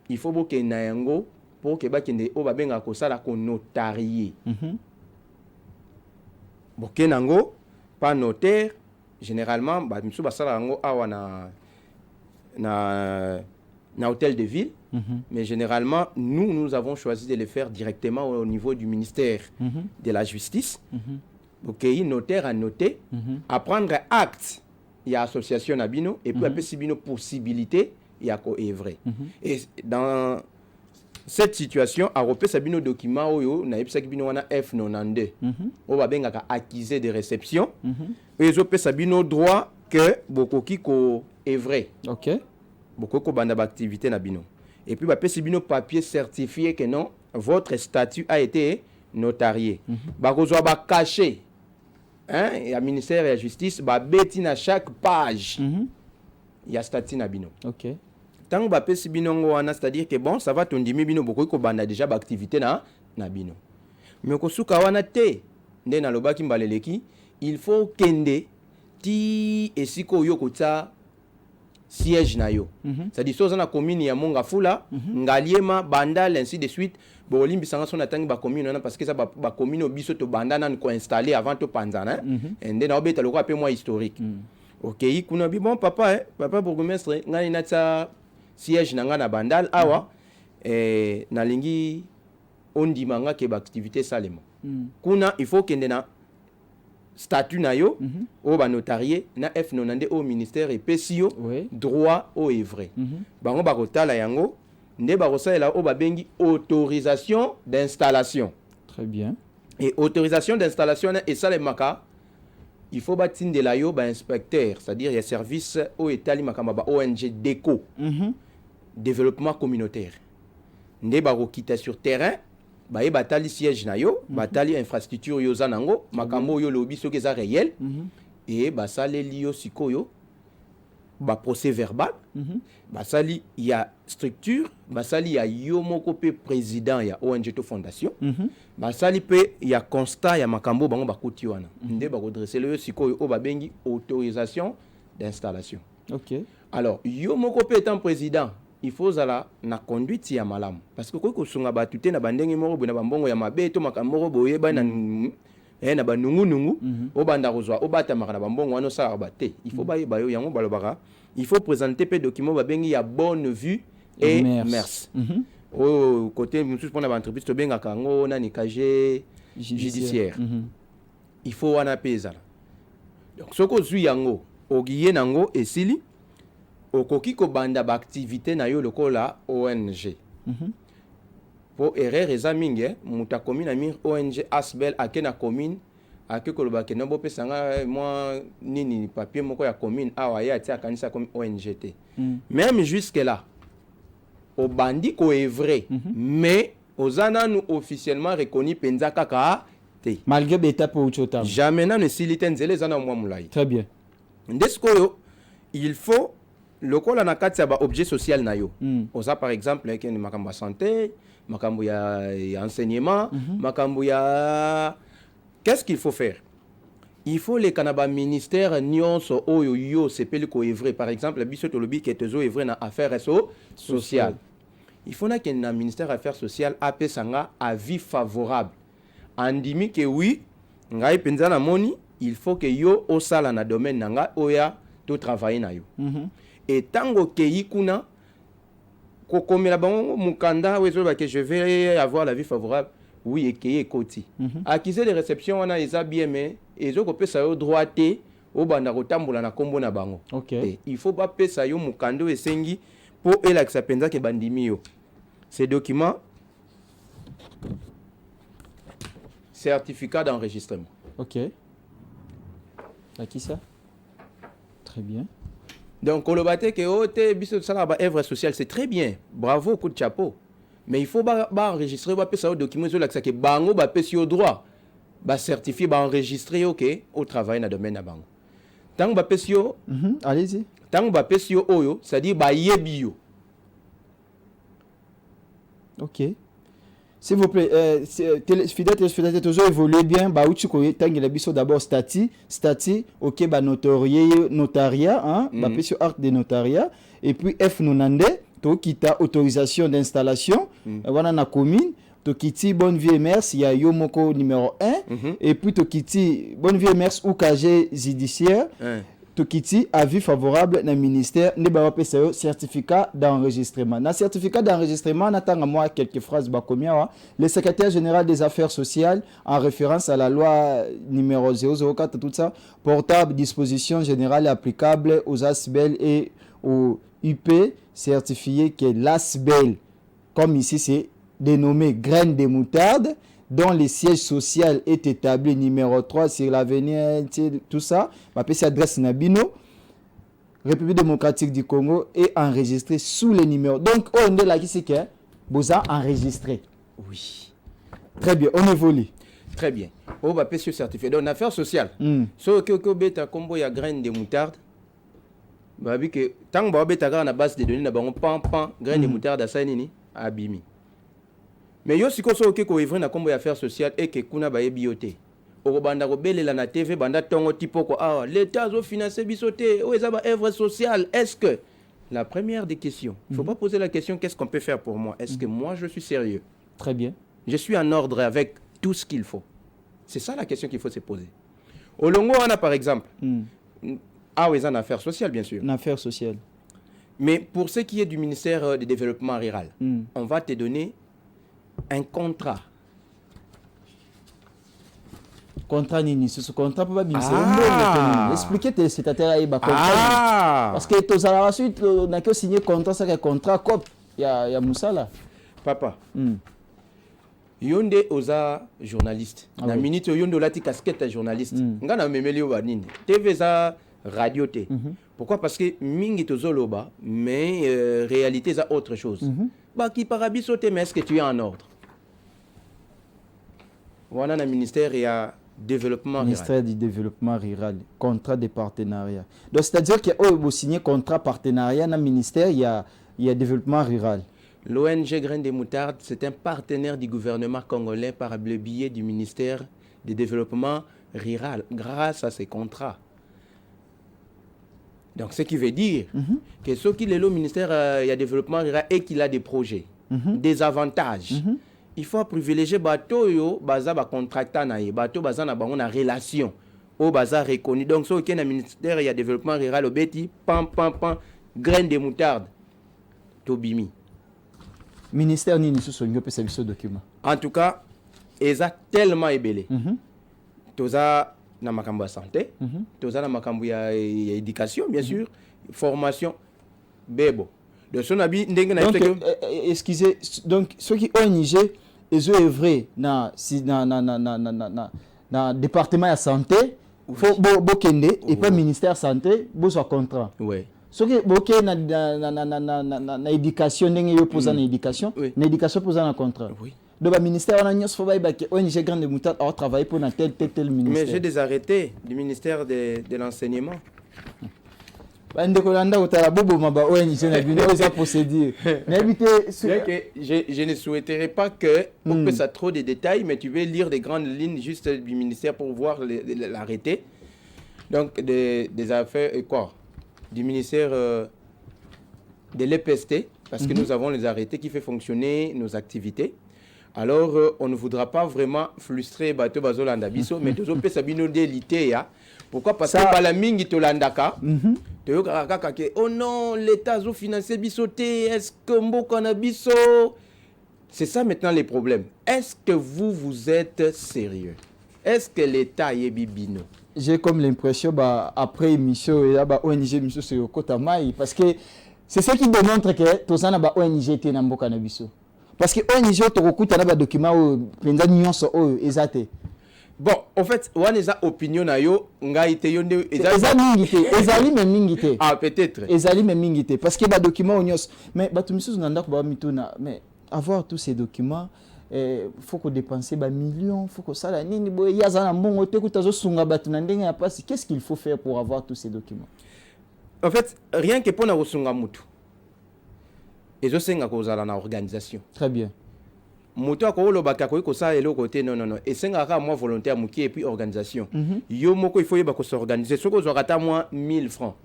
il faut bokenda yango pour que bakende o babengaka kosala ko notarié. Bokenango pas notaire généralement ba miso basala yango awa na hôtel de ville, mais généralement nous avons choisi de le faire directement au niveau du ministère de la justice. Ok, notaire à noter, à prendre acte, il y a association Nabino et puis après si bino possibilité il y a vrai. Et dans cette situation à repérer sabino document oyo na epsa bino wana F92 on va bien acquisé de réception et zo pe sabino droit que bokoki ko est vrai. OK. Beaucoup ko banda activité na bino. Et puis ba pesi bino papier certifié que non votre statut a été notarié. Ba kozwa ba caché. Hein, et à ministère de la justice ba beti na chaque page. Il y a statut na bino. OK. Tant ba pesi bino ngwana c'est-à-dire que bon ça va tondimi bino beaucoup ko banda déjà ba activité na bino. Mais ko suka wana te nde na lobaki mbaleleki il faut kende ti esiko yo kota siège na yo. C'est-à-dire so na commune ya Mongafula, Ngaliema, Bandal ainsi de suite. Bo limbisanga son atangi ba commune na parce que ça ba commune obiso to banda na ko installer avant to panzana. Et ndena obeta loko ape moi historique. OK, kuna bi bon papa papa bourgmestre ngani na tsa siège na ngana Bandal awa na lingi ondi manga ke ba activité salema. Kuna il faut kende na statut na yo au notarié na F92 au ministère et PCO droit au vrai. Bango bakotala yango nde bakosala au babengi autorisation d'installation. Très bien. Et autorisation d'installation et ça les maka il faut batinde la yo ba inspecteur, c'est-à-dire il y a service au état makamba ba ONG déco. Développement communautaire. Nde bakokita sur terrain baye batali siège na yo batali infrastructure yo zanango makambo yo lobi soki eza réel et basale liyo sikoyo ba procès verbal basali ya structure basali ya yo moko pe président ya ONG to fondation basali pe ya constat ya makambo bango bakuti wana nde ba redresser le sikoyo o babengi autorisation d'installation. OK. Alors yo moko pe étant président il faut zala na conduite ya malamu parce que ko sunga batute na bandenge moko bona bambongo ya mabeto makamoko boye ba na na banungu o banda kozwa o bata makana bambongo wana sala baté il faut ba yo yango balobaka il faut présenter pe document ba bengi ya bonne vue et mers au côté mususu pona ba entreprise to benga kango na ni casier judiciaire il faut wana pesa donc soko zui yango ogiye nango esili okoki ko banda ba activité na yo lokola ONG. Po erreur eza mingi muta commune amir ONG Asbel akena commune ake koloba ke nombo pesanga moi nini papier moko ya commune awa ya tia kanisa comme ONGT. Même jusque là au bandi ko est vrai mais ozana nous officiellement reconnu penza kaka Malgré l'étape où tu es. Jamais n'a ne siliten zele zana mwa mulai. Très bien. Ndeskoyo, il faut le col en a ba objet social na yo. Oza par exemple que ni makambo santé, makambo ya enseignement, makambo ya qu'est-ce qu'il faut faire? Il faut les kanaba ministère nyonso oyo yo sepeli ko evre par exemple biso to lobi ketezo evre na affaires sociales. Il faut na ken na ministère affaires sociales AP sanga avis favorable. Andimi que oui, ngai penza na moni, il faut que yo au sala na domaine nanga oya to travailler na yo. Et tango ke yikuna ko komela bango mukanda wezo ba que je vais avoir la vie favorable. Oui, et qui est côté. Accusé de réception, on a les bien, et ils ont coupé ça au droité, au bandarotambola na combo na bango. Il faut pas payer ça au mukando et sengi pour elle que ça penza que bandimio. Ces documents, certificat d'enregistrement. Ok. À qui ça? Très bien. Donc, on le battait que oh, œuvre sociale, c'est très bien. Bravo, coup de chapeau. Mais il faut enregistrer ça au document que bango ba pesi au droit ba certifier ba enregistrer OK au travail na domaine na bango. Tant ba pesi yo allez-y. Tant ba pesi yo oyo, c'est-à-dire ba yebi yo. OK. S'il vous plaît, fidèles téléspectateurs, toujours évoluer bien. Bah, uchi ko tangela biso d'abord statut, OK, ba notariat, hein, ba pesi acte de notariat, et puis F nonande. Tokita autorisation d'installation, voilà na commune, Tokiti bonne vie et merci, il y a Yomoko numéro 1, et puis Tokiti bonne vie et merci ou KG judiciaire, Tokiti avis favorable na ministère, ne ba pesa certificat d'enregistrement. Na certificat d'enregistrement, n'attend moi quelques phrases bakomia, le secrétaire général des affaires sociales, en référence à la loi numéro 004, tout ça, portable disposition générale applicable aux ASBEL et aux UP certifié que l'ASBEL, comme ici c'est dénommé graines de moutarde, dont le siège social est établi numéro 3 sur l'avenue, tout ça, ma PC adresse Nabino, République démocratique du Congo, est enregistré sous les numéros. Donc, on est là qui c'est que vous avez enregistré. Oui. Très bien, on évolue. Très bien. On va PC certifié. Donc, affaire sociale. So, que bêta combo ya graines de moutarde. Bah oui que tant que bêta na base de données na bango pan graines de moutarde à ça nini abimi. Mais yo siko so ko evre na combo ya affaires sociales et que kuna ba bioté. O banda ko belela na TV banda tongo tipo ko ah l'état zo financer bisoté o eza ba œuvre sociale. Est-ce que la première des questions, il faut pas poser la question qu'est-ce qu'on peut faire pour moi? Est-ce que moi je suis sérieux? Très bien. Je suis en ordre avec tout ce qu'il faut. C'est ça la question qu'il faut se poser. Au Longo on a par exemple ah oui, c'est une affaire sociale, bien sûr. Une affaire sociale. Mais pour ce qui est du ministère du Développement rural, on va te donner un contrat. Contrat nini, ce contrat peut pas bien. Expliquez tes téléspectateurs à contrat. Parce que tous à la suite, on a que signé contrat, ça que contrat cop. Il y a Moussa là. Papa. Yonde oza journaliste. Na minute yonde lati casquette journaliste. Ngana memeli o banini. TV za radio T. Pourquoi? Parce que mingi tozoloba, mais réalité c'est autre chose. Bah qui parabisote, mais est-ce que tu es en ordre? Voilà le ministère et à développement ministère du développement rural, contrat de partenariat. Donc c'est-à-dire que vous signez contrat partenariat dans le ministère, il y a développement rural. L'ONG Graines de Moutarde, c'est un partenaire du gouvernement congolais par le biais du ministère du développement rural, grâce à ces contrats. Donc, ce qui veut dire que ce qui est le ministère du développement rural et qu'il a des projets, des avantages, il faut privilégier bateau yo baza ba contractant na ye, bateau baza na bango na relation, au baza reconnu. Donc, ce qui est le ministère du développement rural au beti, graines de moutarde, tobimi. Ministère ni sous son peut service document. En tout cas, ils ont tellement ébélé. Toza na makambo ya santé, toza na makambo ya éducation bien sûr, formation bebo. De son habit ndenge na excusez, donc ceux qui ONG ils ont œuvré na département de santé, faut bokende et pas ministère santé, bo soit contrat. Oui. Ce qui est na éducation, n'est pas posé en éducation, na éducation posé en contrat. Oui. de ba ministère on a nyos faut ba que ONG Grande Moutarde a travaillé pour un tel ministère. Mais j'ai des arrêtés du ministère de l'enseignement. Je ne souhaiterais pas que on puisse à trop de détails, mais tu veux lire des grandes lignes juste du ministère pour voir l'arrêté. Donc des affaires quoi du ministère de l'EPST, parce que nous avons les arrêtés qui fait fonctionner nos activités. Alors on ne voudra pas vraiment frustrer bateau bazolanda biso, mais tous on sabino délité ya. Pourquoi? Parce que la mingi tolandaka. Oh non, l'État a financé bisoté. Est-ce que Mboka na biso? C'est ça maintenant les problèmes. Est-ce que vous êtes sérieux? Est-ce que l'État est bibino? J'ai comme l'impression après émission et là ONG émission sur le côté maï parce que c'est ce qui démontre que tout ça na ONG était na Mboka na biso. Parce que ONG to okuta na ba document penza nyonso ezate. Bon, en fait, on a des opinions na yo ngaite yonde ezali mais mingite. Ah peut-être. Ezali mais mingite parce que ba document nyonso mais ba tumisu nanda ko ba mituna mais avoir tous ces documents faut qu'on dépense ba millions, faut que ça la nini boy yaza na mbongo te kutazo sunga batu na ndenge ya pasi. Qu'est-ce qu'il faut faire pour avoir tous ces documents? En fait, rien que pour na sunga mutu. Ezo senga ko zala na organisation. Très bien. Moto akolo bakako ko ça et le côté non. Et senga ka moi volontaire muki et puis organisation. Yo moko il faut yeba ko s'organiser. Soko zo rata moi 1000 francs.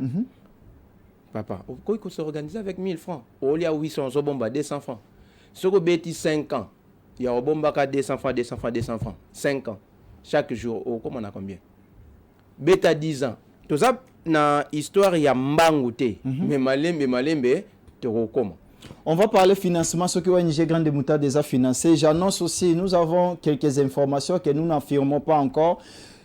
Papa, ko s'organiser avec 1000 francs. Au lieu 800 zo bomba 200 francs. Soko beti 5 ans. Il y a bomba ka 200 francs. 5 ans. Chaque jour, comment on a combien? Beta 10 ans. Tout ça na histoire ya mbangu te. Mais malembe te comment. On va parler financement, ce que ONG Grande Moutarde déjà financé. J'annonce aussi, nous avons quelques informations que nous n'affirmons pas encore.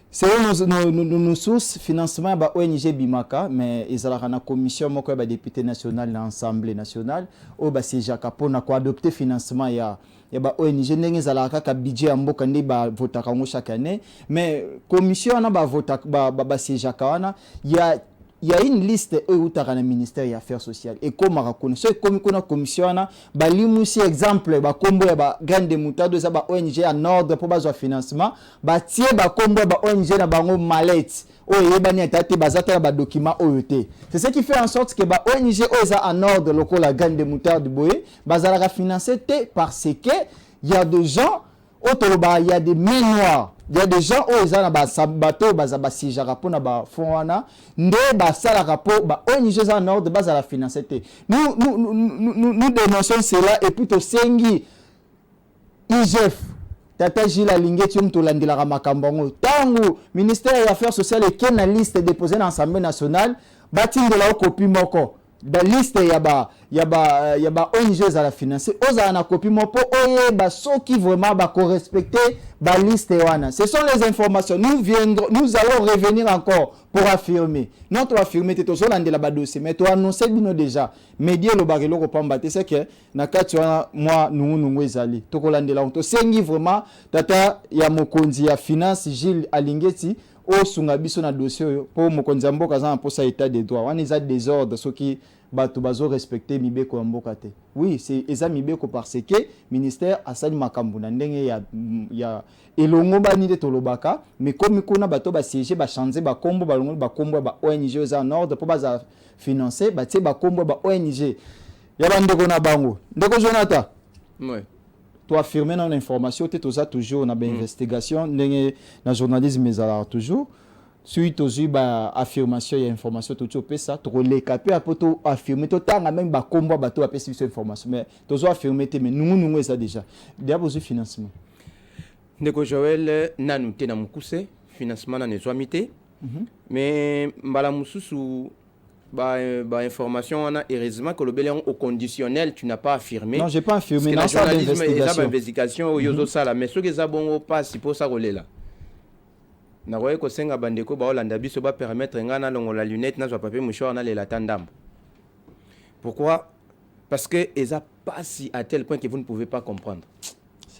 C'est nos sources financement de ONG Bimaka, mais ils ont une commission, moi, député national, l'Assemblée nationale, où c'est Jacques Pona qui a adopté financement. Il y a ONG qui a un budget en Mboka qui a voté chaque année. Mais commission, il y a une liste où tu as un ministère des Affaires sociales. Et comme on comme une commission, il exemple, comme Grande Moutarde, ONG en ordre pour le financement, comme ONG na mallette. C'est ce qui fait en sorte que ONG en ordre local la Grande Moutarde boye, financé parce que il y a des gens, il y a des mémoires. Il y a des gens qui ont des bateaux, qui ont des fonds, ONG en ordre de la finance. Nous dénonçons cela et plutôt Sengi, IGF, Tata Gila Lingetium Tolandila Makambongo, Tango, ministère des Affaires sociales et qui a une liste déposée dans l'Assemblée nationale, bâtiment de la copie moko. Dans la liste, il y a ONG à la financer. Ils ont une copie pour ceux qui vraiment respecter la liste. Ce sont les informations. Nous allons revenir encore pour affirmer. Notre affirmer, c'est toujours dans le dossier. Mais tu as annoncé déjà. Mais Dieu le barilo ko pambate c'est que nakatwa moi nous ezali. To ko landela on to sengi vraiment tata ya mokonzi ya finance Gilles Alingeti o sunga biso na dossier pour mokonzi mboka za pour ça état des droits. On a des ordres ceux qui bato bazo respecter mibeko mboka te. Oui, c'est eza mibeko parce que ministère asali makambu na ndenge ya elongo bani de tolobaka mais comme kuna bato ba siéger ba changer ba kombo ba longo ba kombo ba ONG en ordre pour ba financer ba tie ba kombo ba ONG. Ya ba ndeko na bango. Ndeko Jonathan. Ouais. Tu affirmer dans l'information tu as toujours na investigation ndenge na journalisme mais toujours suite aux affirmation et information tout ça tu les capé après tu affirmer tu tanga même ba kombo ba to ba cette information mais tu affirmer mais nous ça déjà besoin financement ndeko Joël nanu te na mukuse financement na nezwamité mais mbala mususu ba information on a heureusement que le bilan au conditionnel tu n'as pas affirmé. Non, j'ai pas affirmé dans ça investigation yozo sala mais ce que ça bon pas si pour ça roler là. Na roye ko senga bandeko ba Hollanda biso ba permettre ngana longo la lunette na zo papier mouchoir na la tandam. Pourquoi? Parce que eza pas si à tel point que vous ne pouvez pas comprendre.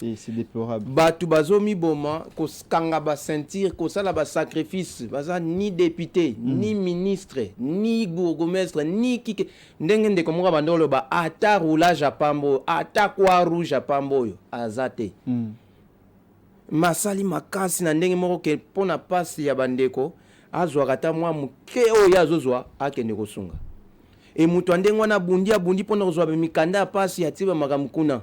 C'est déplorable. Batu bazomi boma ko kanga ba sentir ko sala ba sacrifice baza ni député ni ministre ni bourgmestre ni kike ndenge ndeko moka bandolo ba ata roulage à pambo ata kwa rouge à pambo yo azate masali makasi na ndenge moko ke pona pasi ya bandeko azwaka ta mwa muke oyo azozwa akende kosunga e mutu andenge wana bundi pona kozwa mikanda pasi ya tiba makambo kuna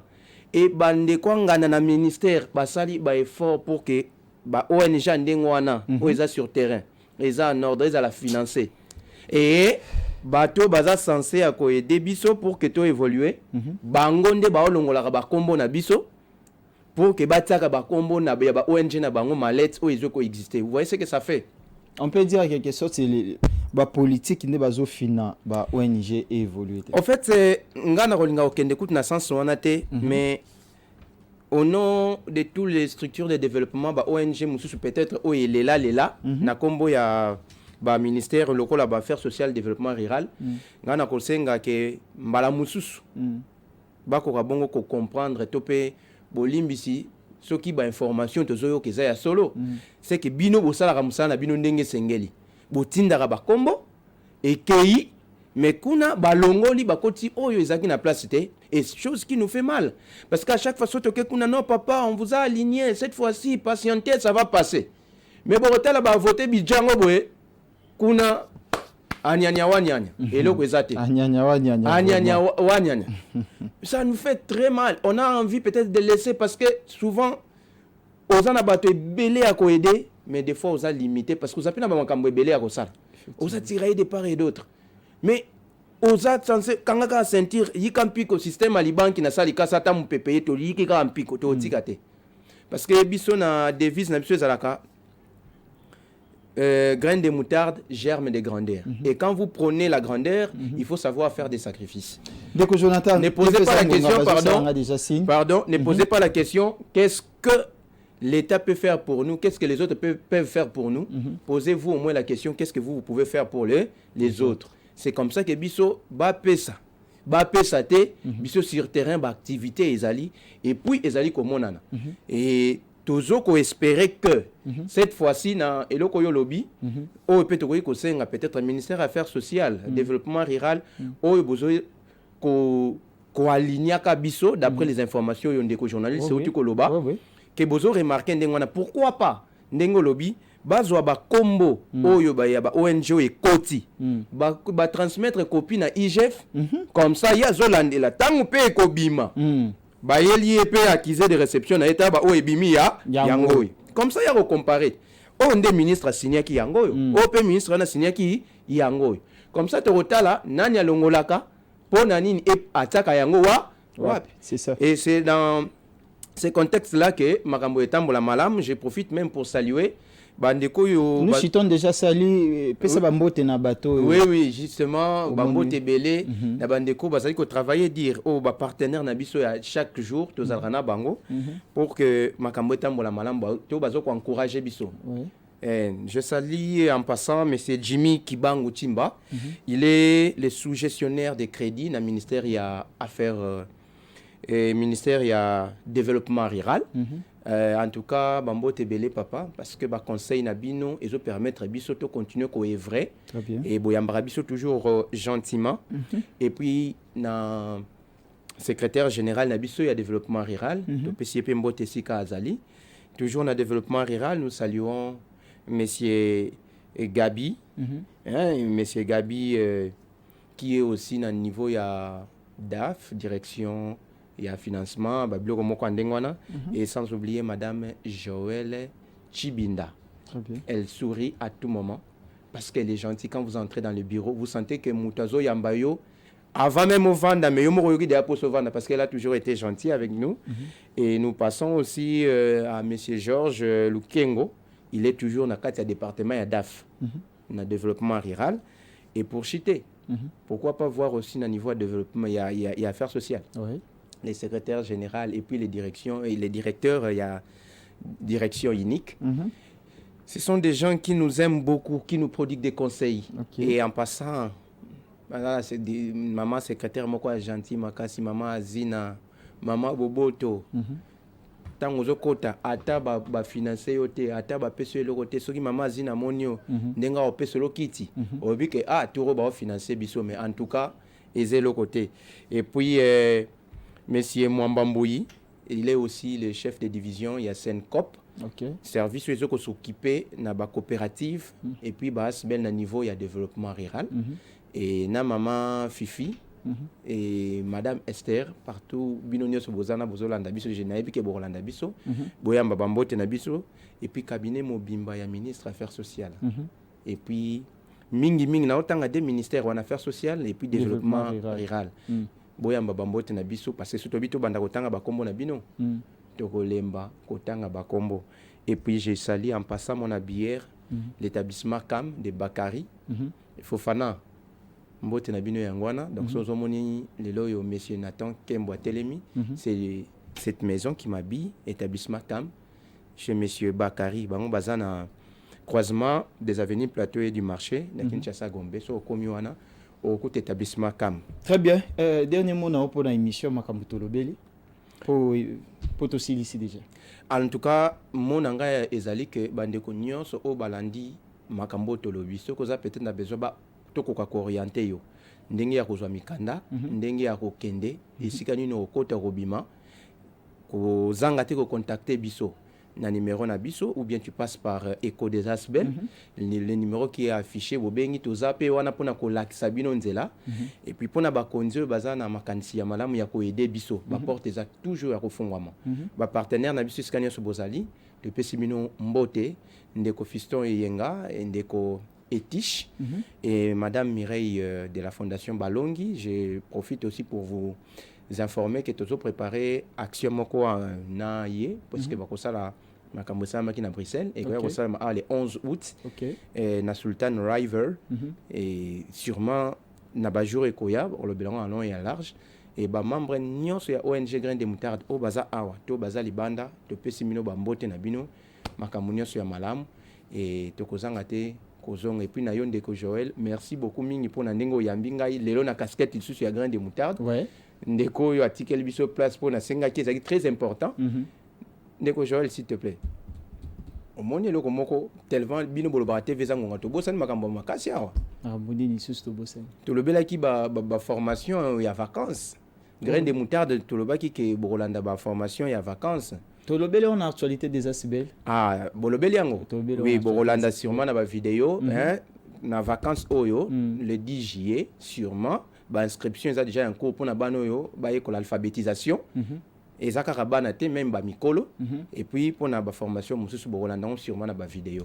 et bandeko ngana na ministère basali ba effort pour que ba ONG ndenge wana oza sur terrain eza en ordre eza la financer et bato baza censé à ko aider biso pour que to évoluer bango nde ba olongola ba kombo na biso pour que bataka ba kombo na ba ONG na bango mallette o ezo ko exister. Vous voyez ce que ça fait? On peut dire en quelque sorte c'est la politique ne bazo fina ba ONG évoluer. En fait ngana rolinga okende kut na sens wana te mais au nom de toutes les structures de développement ba ONG mususu peut-être o lela na kombo ya ba ministère local ba affaires sociales développement rural ngana ko senga ke mbala mususu ba ko bongo ko comprendre topé bolimbisi soki ba information tozoyo keza ya solo c'est que bino bosala musana bino ndenge sengeli botinda ba kombo ekei mais kuna balongoli bakoti oyo ezaki na place te et chose qui nous fait mal parce qu'à chaque fois soto ke kuna non papa on vous a aligné cette fois-ci patientez ça va passer mais borotala ba voter bijango boye kuna anyanya wanyanya eloko ezate anyanya wanyanya ça nous fait très mal. On a envie peut-être de laisser parce que souvent aux en abattu belé à ko aider mais des fois aux a limité parce que vous avez pas makambo belé à ko ça aux a tiré de part et d'autre mais aux a censé quand on sentir yi kampiko système ali banki na sali kasa ta mu pépé to li ki ka kampiko to tikate parce que biso na devise na biso zalaka graines de moutarde, germe de grandeur. Et quand vous prenez la grandeur, il faut savoir faire des sacrifices. Donc, Jonathan, ne posez pas la question, ne posez pas la question, qu'est-ce que l'État peut faire pour nous, qu'est-ce que les autres peuvent faire pour nous. Posez-vous au moins la question, qu'est-ce que vous pouvez faire pour les autres. C'est comme ça que Bisso va pesa. Bisso sur terrain, activité, et puis ils comme on en a. Et toujours espérer que cette fois-ci na eloko yo lobby o peut-être ko senga peut-être ministère affaires sociales développement rural o bozo ko aligner ka biso d'après les informations yo ndeko journaliste c'est ko loba que bozo remarquer ndengona pourquoi pas ndengo lobby bazwa ba kombo oyo ba ya ba ONG et koti ba transmettre copie na IGF comme ça ya zolandela tangu pe ko bima ba yeli pe accusé de réception na état ba o ebimi ya yango comme ça ya comparer o ndé ministre signé ki yango o pe ministre na signé ki yango comme ça te rotala nani alongolaka po nani e ataka yango wa c'est ça et c'est dans ce contexte là que makambo etambola malam je profite même pour saluer bandeko yo nous chitons déjà sali pesa bambote na bateau oui justement bambote belé na bandeko basali ko travailler dire au ba partenaire na biso ya chaque jour tozalana bango pour que makambo etambola malamba to bazo ko encourager biso je salue en passant monsieur Jimmy Kibangu Timba il est le sous-gestionnaire des crédits na ministère ya affaires ministère ya développement rural. En tout cas, bambote belé papa parce que ba conseil na bino et zo permettre biso to continuer ko est vrai et boyambara biso toujours gentiment et puis na secrétaire général na biso ya développement rural to PCP Mbote Sika Azali toujours na développement rural nous saluons monsieur Gabi monsieur Gabi qui est aussi na niveau ya DAF direction il y a financement et sans oublier madame Joëlle Chibinda. Elle sourit à tout moment parce qu'elle est gentille. Quand vous entrez dans le bureau, vous sentez que Moutazo Yambayo, avant même au Vanda, mais parce qu'elle a toujours été gentille avec nous. Et nous passons aussi à monsieur Georges Lukengo. Il est toujours dans le département à DAF, dans le développement rural. Et pour chiter, pourquoi pas voir aussi dans le niveau de développement, il y a affaires sociales. Les secrétaires généraux et puis les directions et les directeurs, il y a direction unique. Ce sont des gens qui nous aiment beaucoup, qui nous prodiguent des conseils. Et en passant, voilà, c'est maman secrétaire, moi quoi gentil, makasi, maman Azina, maman Boboto. tant aux kota ata ba financer yo te ata ba peso le côté soki mama zina monio ndenga o peso lo kiti obi que turo ba financer biso mais en tout cas ezé le côté et puis monsieur Mwambamboui il est aussi le chef de division il y a Sencop service les autres s'occuper na ba coopérative et puis ba asbel na niveau il y a développement rural et na maman Fifi et madame Esther partout binonio so bozana bozolanda biso jenayebi ke bolanda biso boyamba bambote na biso et puis cabinet mobimba ya ministre affaires sociales et puis mingi na otanga des ministères en affaires sociales et puis développement rural boyamba bambote na biso parce que surtout bito banda kotanga bakombo na bino tokolemba kotanga bakombo et puis j'ai sali en passant mon bière l'établissement CAM de Bakari Fofana mbote na bino yangwana donc sozo moni lelo yo monsieur Nathan Kembo Telemi c'est cette maison qui m'habille établissement CAM chez monsieur Bakari bango bazana croisement des avenues Plateau et du marché na Kinshasa Gombe so komi wana au côté établissement CAM. Très bien. Dernier mot pour la émission Makambo Tolobeli pour to ici déjà. En tout cas, mon anga ezali que bandeko nyonso o balandi Makambo Tolobi so koza peut-être na besoin ba to ko orienter yo. Ndenge ya kozwa mikanda, ndenge ya kokende, esika nino okota robima ko zanga te ko contacter biso. Na numéro na biso ou bien tu passes par Eco des Asbel le numéro qui est affiché bobengi to zape wana pona ko lakisa bino nzela et puis pona ba konzo bazana makanisi ya malamu ya ko aider biso ba porte za toujours ya kofungwama ba partenaire na biso skania so bozali de pesimino mbote ndeko fiston yenga ndeko Etiche et madame Mireille de la fondation Balongi. Je profite aussi pour vous informer que tous préparé action moko na yé parce que bako sala makambo sama ki na Bruxelles et ko sala le 11 août na Sultan River et sûrement na ba jour ekoya le bilan à long et à large et ba membre nyonso ya ONG Grain de Moutarde o baza awa to baza libanda to pesimino ba mbote na bino makambo nyonso ya malamu et to kozanga te kozong et puis na yo ndeko Joël merci beaucoup mingi pour na ndenge oyambi ngai lelo na casquette lisusu ya Grain de Moutarde ndeko yo article biso place pour na senga qui est très important ndeko Joël s'il te plaît omoni loko moko tellement bino boloba TV zango to bosani makambo makasi awa aboni lisusu to bosani to lobela ki ba formation ya vacances Grain de Moutarde to lobaki ke bolanda ba formation ya vacances to lobeli en actualité des Asbel bolobeli yango oui bolanda sûrement na ba vidéo na vacances oyo le 10 juillet sûrement ba inscription est déjà en cours pour na bano yo ba école alphabétisation et ça karabana te même ba mikolo et puis pour na ba formation mususu bolanda sûrement na ba vidéo.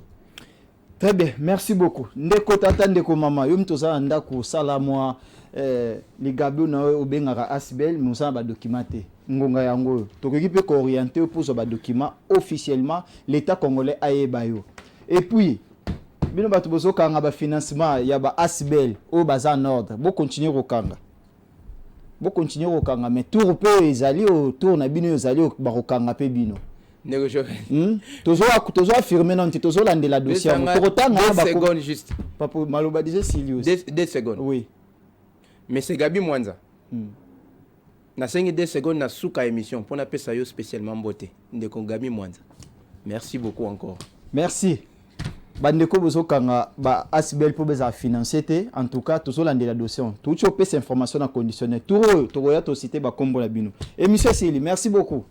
Très bien, merci beaucoup. Ndeko tata ndeko mama yo mtoza ndako sala moi les gabou na obengara Asbel musa ba documenter ngonga yango tokoki pe ko orienter pour so ba document officiellement l'état congolais ayeba yo et puis bino bato bozo kanga ba financement ya ba Asbel o baza en ordre bo continuer kokanga mais tour pe ezali autour na bino ezali ba kokanga pe bino négocier tozo affirmer non tozo landela dossier to kotanga ba secondes juste papa maloba déjà Silius 2 secondes oui mais c'est Gabi Mwanza na 5 2 secondes na suka émission pour na pesa yo spécialement beauté ndeko Gabi Mwanza merci beaucoup encore merci bandeko bozokanga ba Asbel po beza financer te en tout cas tozolandela dossier tout cho pesa information na conditionnel tout to ya to citer ba kombo la bino émission c'est merci beaucoup.